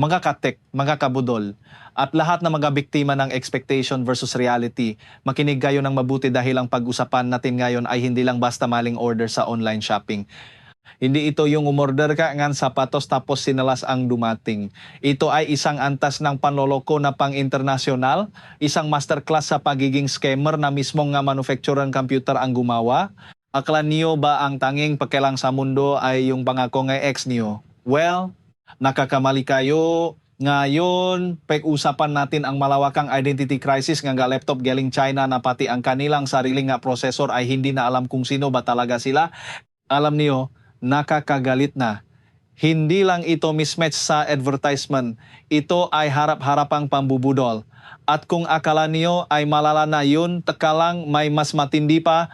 mga katek, mga kabudol, at lahat na mga biktima ng expectation versus reality, makinig kayo ng mabuti dahil ang pag-usapan natin ngayon ay hindi lang basta maling order sa online shopping. Hindi ito yung umorder ka ng sapatos tapos sinalas ang dumating. Ito ay isang antas ng panloloko na pang-internasyonal, isang masterclass sa pagiging scammer na mismong nga manufacturer ng computer ang gumawa. Akala niyo ba ang tanging pakialang sa mundo ay yung pangako ng ex niyo? Well, nakakamali kayo. Ngayon, pag-usapan natin ang malawakang identity crisis nga laptop galing China na pati ang kanilang sariling nga processor ay hindi na alam kung sino ba talaga sila. Alam niyo, nakakagalit na. Hindi lang ito mismatch sa advertisement. Ito ay harap-harapang pambubudol. At kung akala niyo ay malala na yun, tekalang may mas matindi pa.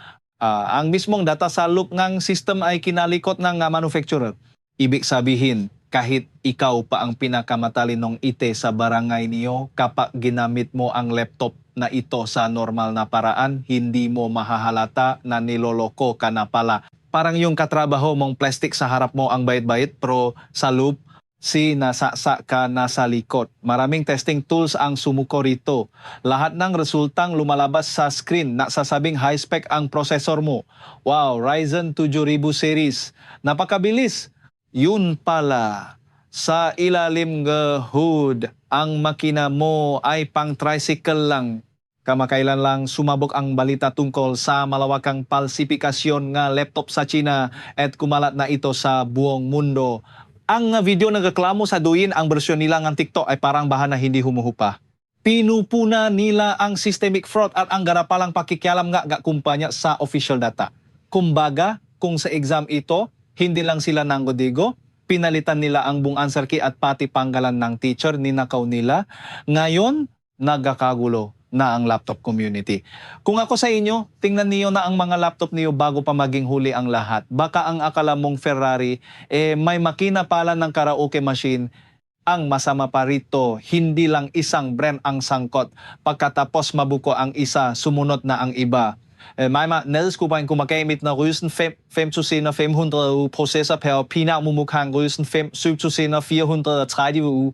Ang mismong data sa loop ng system ay kinalikot ng manufacturer. Ibig sabihin, kahit ikaw pa ang pinakamatalinong ite sa barangay niyo, kapag ginamit mo ang laptop na ito sa normal na paraan, hindi mo mahahalata na niloloko ka na pala. Parang yung katrabaho mong plastic sa harap mo ang bait-bait, pero sa loop, sinasaksa ka na sa likod. Maraming testing tools ang sumuko rito. Lahat ng resultang lumalabas sa screen, nagsasabing high-spec ang processor mo. Wow, Ryzen 7000 series. Napakabilis. Yun pala, sa ilalim ng hood, ang makina mo ay pang tricycle lang. Kamakailan lang sumabog ang balita tungkol sa malawakang falsifikasyon nga laptop sa China at kumalat na ito sa buong mundo. Ang video nagreklamo sa duyin ang bersyon nila ng TikTok ay parang bahan na hindi humuhupa. Pinupuna nila ang systemic fraud at ang garapalang pakikialam nga kumpanya sa official data. Kumbaga, kung sa exam ito, hindi lang sila nanggodigo, pinalitan nila ang buong answer key at pati panggalan ng teacher, ninakaw nila. Ngayon, nagkakagulo na ang laptop community. Kung ako sa inyo, tingnan niyo na ang mga laptop niyo bago pa maging huli ang lahat. Baka ang akala mong Ferrari, may makina pala ng karaoke machine. Ang masama pa rito, hindi lang isang brand ang sangkot. Pagkatapos mabuko ang isa, sumunod na ang iba. Nede skulle bringe kumagamit na Ryzen 5 500 processor per pinakmumukhang Ryzen 5 430U.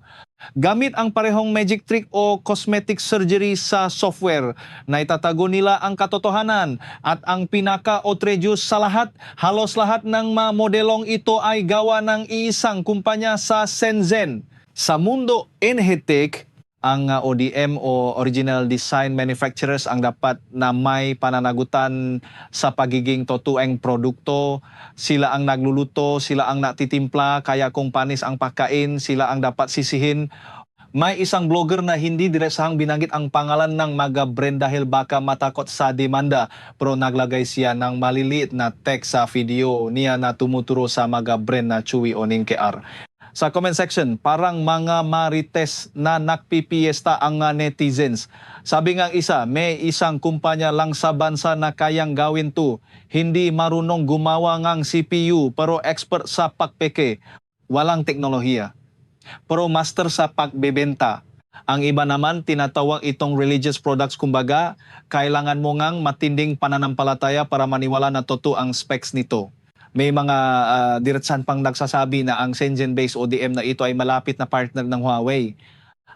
Gamit ang parehong magic trick o cosmetic surgery sa software na itatago nila ang katotohanan. At ang pinaka-outrageous sa lahat, halos lahat ng mga modelong ito ay gawa ng iisang kumpanya sa Shenzhen. Sa mundo energetic, ang ODM o Original Design Manufacturers ang dapat na may pananagutan sa pagiging totoong produkto. Sila ang nagluluto, sila ang natitimpla, kaya kung panis ang pagkain, sila ang dapat sisihin. May isang blogger na hindi diretsahang binanggit ang pangalan ng mga brand dahil baka matakot sa demanda. Pero naglagay siya ng maliliit na text sa video niya na tumuturo sa mga brand na Chewy o NKR. Sa comment section, parang mga marites na nakpipiesta ang netizens. Sabi nga isa, may isang kumpanya lang sa bansa na kayang gawin to. Hindi marunong gumawa ng CPU pero expert sa pagpeke. Walang teknolohiya. Pero master sa pagbebenta. Ang iba naman tinatawag itong religious products, kumbaga kailangan mo ngang matinding pananampalataya para maniwala na totoo ang specs nito. May mga diretsahan pang nagsasabi na ang Shenzhen-based ODM na ito ay malapit na partner ng Huawei.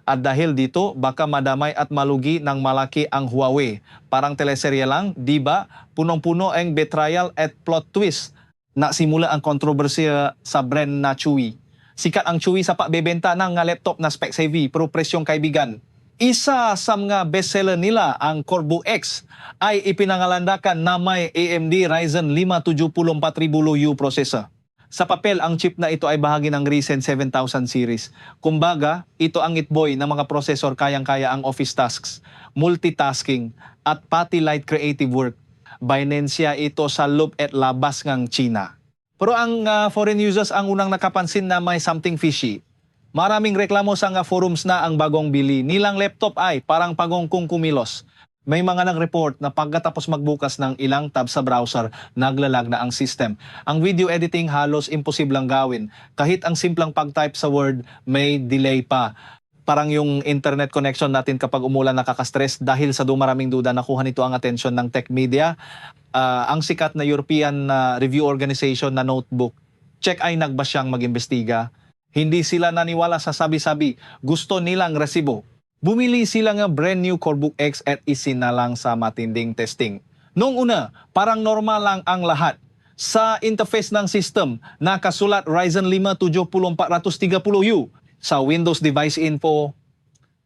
At dahil dito, baka madamay at malugi ng malaki ang Huawei. Parang teleserye lang, di ba? Punong-puno ang betrayal at plot twist na simula ang kontrobersiya sa brand na Chewy. Sikat ang Chewy sa pagbebenta ng laptop na spec heavy, pero presyong kaibigan. Isa sa mga bestseller nila, ang Corvo X, ay ipinangalandakan na may AMD Ryzen 5 74000U processor. Sa papel, ang chip na ito ay bahagi ng Ryzen 7000 series. Kumbaga, ito ang itboy ng mga processor kayang-kaya ang office tasks, multitasking, at pati light creative work. Binance ito sa loob at labas ng China. Pero ang foreign users ang unang nakapansin na may something fishy. Maraming reklamo sa forums na ang bagong bili nilang laptop ay parang pagongkong kumilos. May mga nag-report na pagkatapos magbukas ng ilang tab sa browser, naglalag na ang system. Ang video editing halos imposibleng gawin. Kahit ang simplang pag-type sa Word, may delay pa. Parang yung internet connection natin kapag umulan nakaka-stress dahil sa dumaraming duda, nakuha nito ang atensyon ng tech media. Ang sikat na European review organization na Notebook, check ay nagbasyang mag-imbestiga. Hindi sila naniwala sa sabi-sabi. Gusto nilang resibo. Bumili sila nga brand new Corebook X at isinalang sa matinding testing. Noong una, parang normal lang ang lahat. Sa interface ng system, nakasulat Ryzen 5 7430U. Sa Windows Device Info,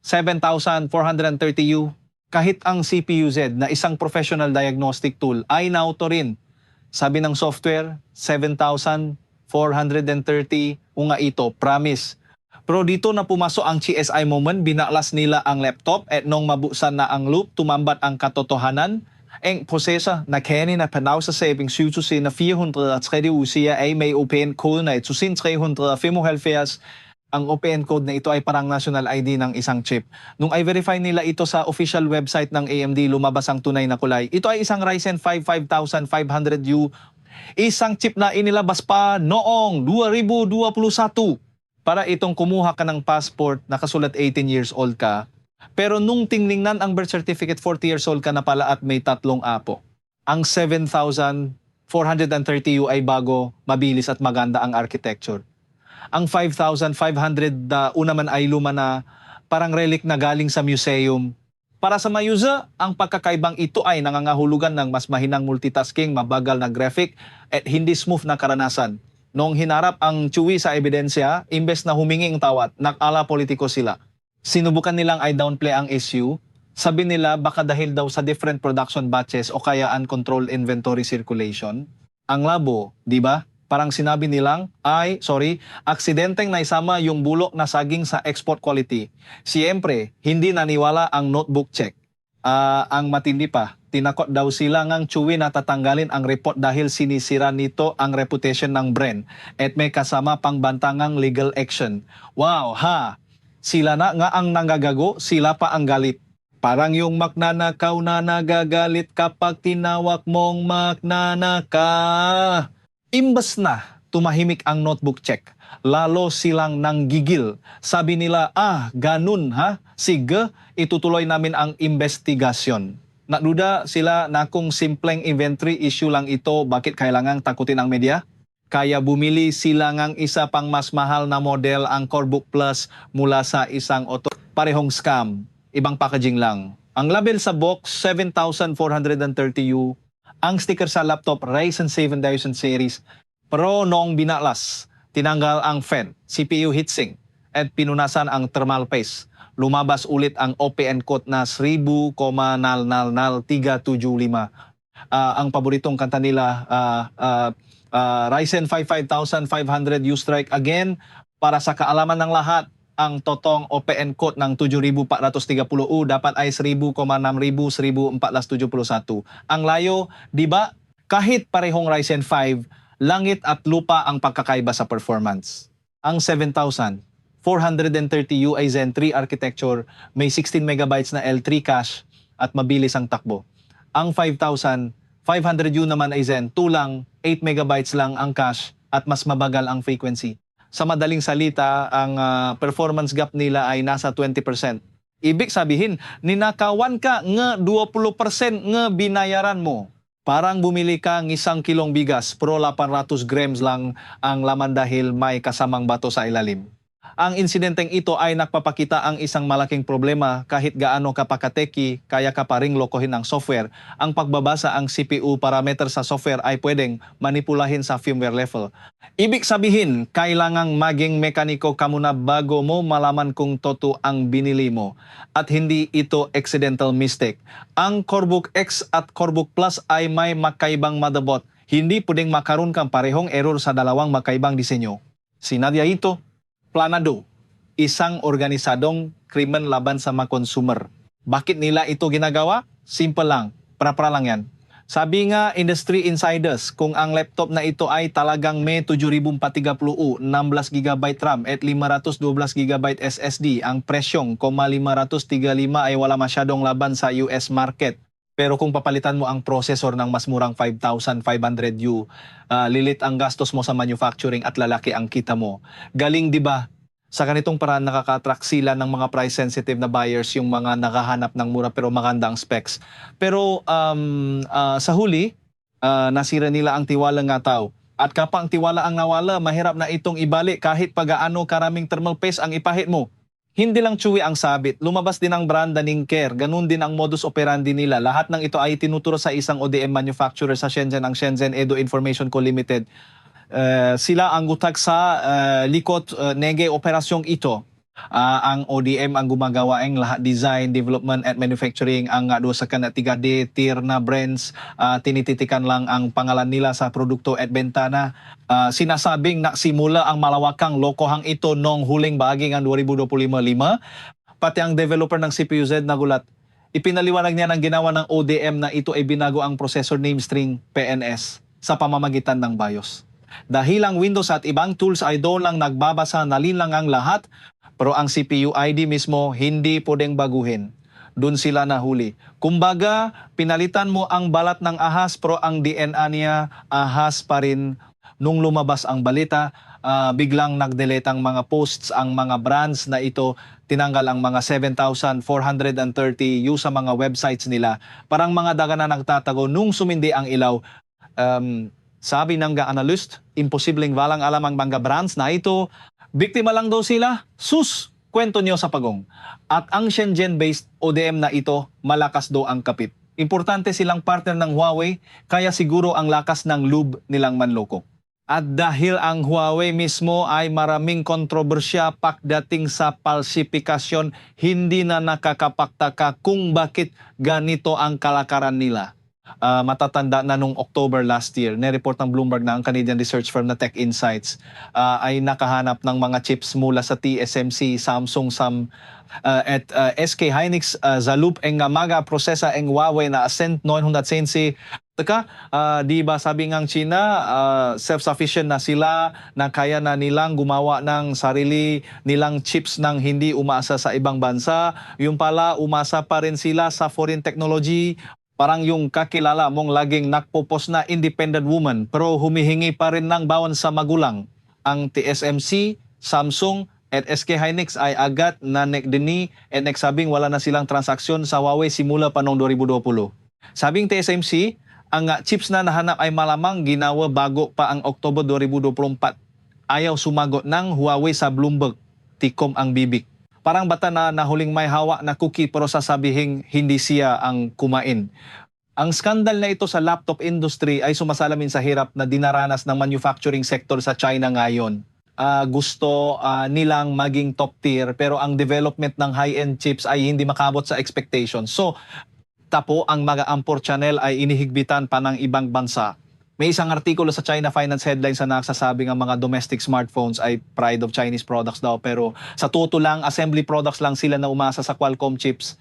7430U. Kahit ang CPU-Z na isang professional diagnostic tool ay nauto rin. Sabi ng software, 7,430 unga ito, promise. Pero dito na pumasok ang CSI moment, binaklas nila ang laptop at nung mabuksan na ang loop, tumambat ang katotohanan. Ang processor na kani na panausasabi sususin na 430 siya ay may open code na 2375. Ang open code na ito ay parang national ID ng isang chip. Nung i-verify nila ito sa official website ng AMD, lumabas ang tunay na kulay. Ito ay isang Ryzen 5 5500U. Isang chip na inilabas pa noong 2021. Para itong kumuha ka ng passport, nakasulat 18 years old ka. Pero nung tiningnan ang birth certificate, 40 years old ka na pala at may 3 apo. Ang 7430U ay bago, mabilis at maganda ang architecture. Ang 5,500 una man ay luma na parang relic na galing sa museum. Para sa mayuza, ang pagkakaibang ito ay nangangahulugan ng mas mahinang multitasking, mabagal na graphic at hindi smooth na karanasan. Noong hinarap ang Chewy sa ebidensya, imbes na huminging tawat, nakala politiko sila. Sinubukan nilang i-downplay ang issue. Sabi nila baka dahil daw sa different production batches o kaya uncontrolled inventory circulation. Ang labo, di ba? Parang sinabi nilang, aksidenteng naisama yung bulok na saging sa export quality. Siyempre, hindi naniwala ang notebook check. Ang matindi pa, tinakot daw sila ngang Chewy na tatanggalin ang report dahil sinisira nito ang reputation ng brand at may kasama pang bantangang legal action. Wow, ha! Sila na nga ang nanggagago, sila pa ang galit. Parang yung magnanakaw na nagagalit kapag tinawag mong magnanaka. Imbas na tumahimik ang notebook check, lalo silang nanggigil. Sabi nila, ganun ha? Sige, itutuloy namin ang investigasyon. Naduda sila na kung simpleng inventory issue lang ito, bakit kailangang takutin ang media? Kaya bumili sila ng isa pang mas mahal na model, ang Corebook Plus, mula sa isang parehong scam, ibang packaging lang. Ang label sa box, 7430U. Ang sticker sa laptop, Ryzen 7000 series. Pero noong binaklas, tinanggal ang fan, CPU heatsink, at pinunasan ang thermal paste. Lumabas ulit ang OPN code na 1000,000,375. Ang paboritong kanta nila, Ryzen 5 5500U Strike again. Para sa kaalaman ng lahat, ang totong OPN code ng 7430U dapat ay 1000,600,1471. Ang layo, di ba? Kahit parehong Ryzen 5, langit at lupa ang pagkakaiba sa performance. Ang 7430U ay Zen 3 architecture, may 16MB na L3 cache at mabilis ang takbo. Ang 5500U naman ay Zen 2 lang, 8MB lang ang cache at mas mabagal ang frequency. Sa madaling salita, ang performance gap nila ay nasa 20%. Ibig sabihin, ninakawan ka nga 20% nga binayaran mo. Parang bumili ka ng 1 kilong bigas, pero 800 grams lang ang laman dahil may kasamang bato sa ilalim. Ang insidenteng ito ay nagpapakita ang isang malaking problema. Kahit gaano ka pakateki, kaya ka pa ring lokohin ng software. Ang pagbabasa ang CPU parameter sa software ay pwedeng manipulahin sa firmware level. Ibig sabihin, kailangang maging mekaniko ka muna bago mo malaman kung totoo ang binili mo. At hindi ito accidental mistake. Ang Corebook X at Corebook Plus ay may makaibang motherboard. Hindi pwedeng makaroon kang parehong error sa dalawang makaibang disenyo. Sinadya ito, planado, isang organisadong krimen laban sa mga consumer. Bakit nila ito ginagawa? Simple lang, para lang yan. Sabi nga industry insiders, kung ang laptop na ito ay talagang may 7030U, 16GB RAM at 512GB SSD, ang presyong 535 ay wala masyadong laban sa US market. Pero kung papalitan mo ang processor ng mas murang 5500U, lilit ang gastos mo sa manufacturing at lalaki ang kita mo. Galing, di ba? Sa ganitong paraan nakaka-attract sila ng mga price-sensitive na buyers, yung mga nakahanap ng mura pero magandang specs. Pero sa huli, nasira nila ang tiwala ng tao. At kapang tiwala ang nawala, mahirap na itong ibalik kahit pagaano karaming thermal paste ang ipahit mo. Hindi lang Chewy ang sabit, lumabas din ang branda ng Care, ganun din ang modus operandi nila. Lahat ng ito ay tinuturo sa isang ODM manufacturer sa Shenzhen, ang Shenzhen Edo Information Co. Limited. Sila ang gutag sa likod nege operasyong ito. Ang ODM ang gumagawa ang lahat design, development at manufacturing. Ang doon sa tiga tier na brands, tinititikan lang ang pangalan nila sa produkto at bentana. Sinasabing naksimula ang malawakang lokohang ito noong huling bahagi ng 2025. Pati ang developer ng CPU-Z nagulat. Ipinaliwanag niya ng ginawa ng ODM na ito ay binago ang processor name string PNS sa pamamagitan ng BIOS. Dahil ang Windows at ibang tools ay doon lang nagbabasa, nalinlang ang lahat, pero ang CPU ID mismo hindi pwedeng baguhin. Doon sila nahuli. Kumbaga, pinalitan mo ang balat ng ahas pero ang DNA niya ahas pa rin. Nung lumabas ang balita, biglang nag-delete ang mga posts, ang mga brands na ito, tinanggal ang mga 7,430 use sa mga websites nila. Parang mga daga na nagtatago nung sumindi ang ilaw. Sabi ng analyst, imposibleng walang alam ang mga brands na ito. Biktima lang daw sila. Sus! Kwento nyo sa pagong. At ang Shenzhen-based ODM na ito, malakas daw ang kapit. Importante silang partner ng Huawei, kaya siguro ang lakas ng lube nilang manloko. At dahil ang Huawei mismo ay maraming kontrobersya pagdating sa falsifikasyon, hindi na nakakapagtaka kung bakit ganito ang kalakaran nila. Matatanda na nung October last year, nireport ng Bloomberg na ang Canadian research firm na Tech Insights ay nakahanap ng mga chips mula sa TSMC, Samsung, at SK Hynix, Zaloop, ang mga prosesa ang Huawei na Ascent 900 Taka, di ba sabi ng China, self-sufficient na sila, na kaya na nilang gumawa ng sarili nilang chips nang hindi umasa sa ibang bansa. Yung pala, umasa pa rin sila sa foreign technology. Parang yung kakilala mong laging nakpopos na independent woman pero humihingi pa rin ng baon sa magulang. Ang TSMC, Samsung at SK Hynix ay agad na nekdini at nagsabing wala na silang transaksyon sa Huawei simula pa noong 2020. Sabing TSMC, ang chips na nahanap ay malamang ginawa bago pa ang Oktober 2024. Ayaw sumagot ng Huawei sa Bloomberg. Tikom ang bibig. Parang bata na nahuling may hawak na cookie pero sasabihing hindi siya ang kumain. Ang skandal na ito sa laptop industry ay sumasalamin sa hirap na dinaranas ng manufacturing sector sa China ngayon. Gusto nilang maging top tier pero ang development ng high-end chips ay hindi makabot sa expectations. So, tapo ang mga ampor channel ay inihigbitan pa ng ibang bansa. May isang artikulo sa China Finance Headlines na nagsasabing ang mga domestic smartphones ay pride of Chinese products daw. Pero sa totoo lang, assembly products lang sila na umasa sa Qualcomm chips.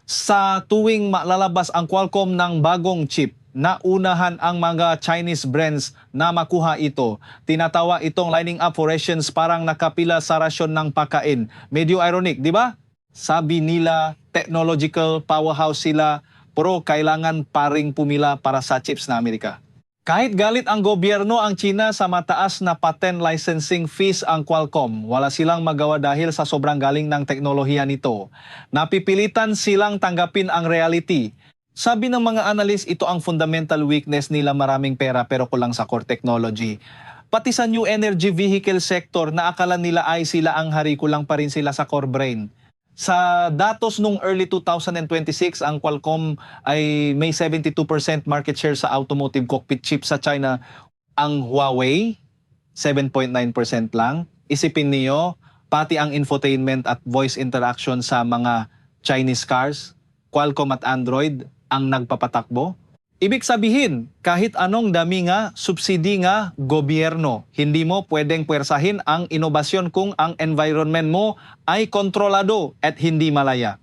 Sa tuwing malalabas ang Qualcomm ng bagong chip, naunahan ang mga Chinese brands na makuha ito. Tinatawa itong lining up for rations parang nakapila sa rasyon ng pagkain. Medyo ironic, di ba? Sabi nila, technological powerhouse sila, pero kailangan pa ring pumila para sa chips na Amerika. Kahit galit ang gobyerno ang China sa mataas na patent licensing fees ang Qualcomm, wala silang magawa dahil sa sobrang galing ng teknolohiya nito. Napipilitan silang tanggapin ang reality. Sabi ng mga analyst, ito ang fundamental weakness nila, maraming pera pero kulang sa core technology. Pati sa new energy vehicle sector na akala nila ay sila ang hari, kulang pa rin sila sa core brain. Sa datos nung early 2026, ang Qualcomm ay may 72% market share sa automotive cockpit chip sa China. Ang Huawei, 7.9% lang. Isipin niyo, pati ang infotainment at voice interaction sa mga Chinese cars, Qualcomm at Android ang nagpapatakbo. Ibig sabihin, kahit anong dami nga, subsidi nga, gobyerno, hindi mo pwedeng puwersahin ang inobasyon kung ang environment mo ay kontrolado at hindi malaya.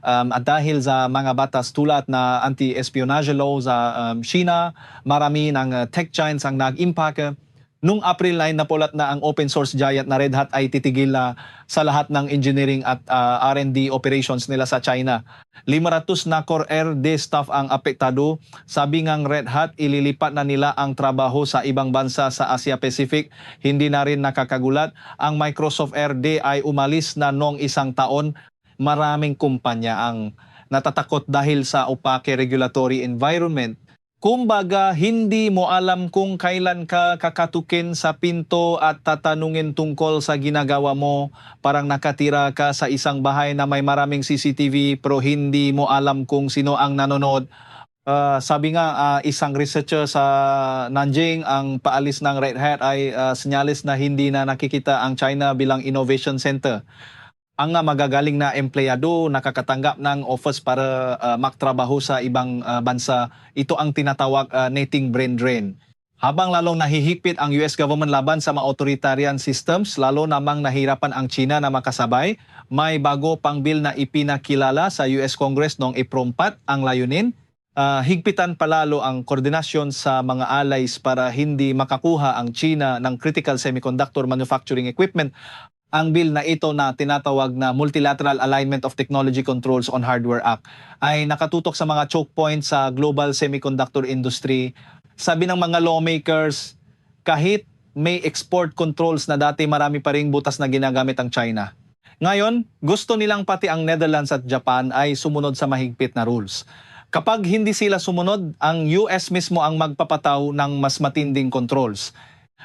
At dahil sa mga batas tulad na anti-espionage law sa China, marami ng tech giants ang nag-impact. Nung April 9, napulat na ang open source giant na Red Hat ay titigil sa lahat ng engineering at R&D operations nila sa China. 500 na core RD staff ang apektado. Sabi ng Red Hat, ililipat na nila ang trabaho sa ibang bansa sa Asia Pacific. Hindi na rin nakakagulat. Ang Microsoft RD ay umalis na noong isang taon. Maraming kumpanya ang natatakot dahil sa opaque regulatory environment. Kumbaga, hindi mo alam kung kailan ka kakatukin sa pinto at tatanungin tungkol sa ginagawa mo. Parang nakatira ka sa isang bahay na may maraming CCTV pero hindi mo alam kung sino ang nanonood. Sabi nga, isang researcher sa Nanjing, ang paalis ng Red Hat ay senyalis na hindi na nakikita ang China bilang innovation center. Ang magagaling na empleyado nakakatanggap ng offers para magtrabaho sa ibang bansa. Ito ang tinatawag netting brain drain. Habang lalong nahihigpit ang US government laban sa mga authoritarian systems, lalo namang nahirapan ang China na makasabay, may bago pang bill na ipinakilala sa US Congress noong April 4 ang layunin. Higpitan palalo ang koordinasyon sa mga allies para hindi makakuha ang China ng critical semiconductor manufacturing equipment. Ang bill na ito na tinatawag na Multilateral Alignment of Technology Controls on Hardware Act ay nakatutok sa mga choke points sa global semiconductor industry. Sabi ng mga lawmakers, kahit may export controls na dati, marami pa ring butas na ginagamit ang China. Ngayon, gusto nilang pati ang Netherlands at Japan ay sumunod sa mahigpit na rules. Kapag hindi sila sumunod, ang US mismo ang magpapataw ng mas matinding controls.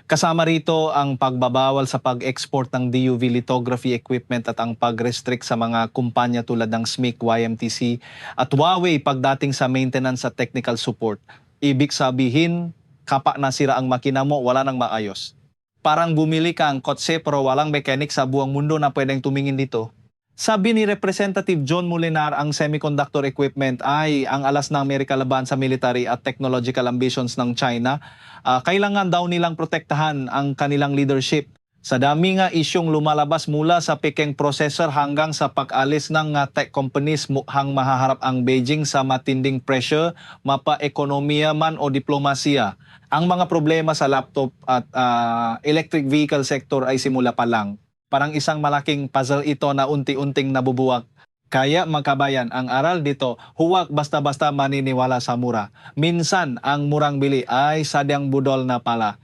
Kasama rito ang pagbabawal sa pag-export ng DUV lithography equipment at ang pag-restrict sa mga kumpanya tulad ng SMIC, YMTC at Huawei pagdating sa maintenance at technical support. Ibig sabihin, kapa nasira ang makina mo, wala nang maayos. Parang bumili ka ang kotse pero walang mechanic sa buong mundo na pwedeng tumingin dito. Sabi ni Representative John Molinar, ang semiconductor equipment ay ang alas ng Amerika laban sa military at technological ambitions ng China. Kailangan daw nilang protektahan ang kanilang leadership. Sa dami nga isyong lumalabas mula sa Peking processor hanggang sa pag-alis ng tech companies, mukhang mahaharap ang Beijing sa matinding pressure, mapa-ekonomiya man o diplomasiya. Ang mga problema sa laptop at electric vehicle sector ay simula pa lang. Parang isang malaking puzzle ito na unti-unting nabubuwag. Kaya makabayan, ang aral dito, huwag basta-basta maniniwala sa mura. Minsan, ang murang bili ay sadyang budol na pala.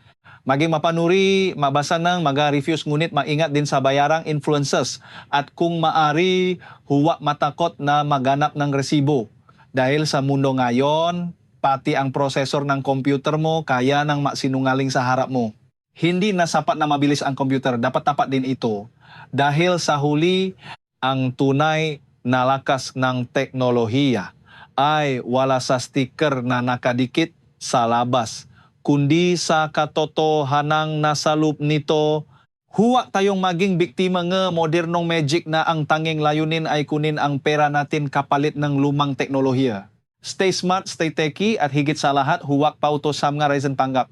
Maging mapanuri, mabasa ng mag-refuse, ngunit maingat din sa bayarang influencers. At kung maari, huwag matakot na maganap ng resibo. Dahil sa mundo ngayon, pati ang processor ng computer mo kaya nang masinungaling sa harap mo. Hindi na sapat na mabilis ang computer, dapat tapat din ito. Dahil sa huli, ang tunay na lakas ng teknolohiya ay wala sa sticker na nakadikit sa labas, kundi sa katotohanang nasa loob nito. Huwag tayong maging biktima ng modernong magic na ang tanging layunin ay kunin ang pera natin kapalit ng lumang teknolohiya. Stay smart, stay techy, at higit sa lahat, huwag pauto sa mga Ryzen panggap.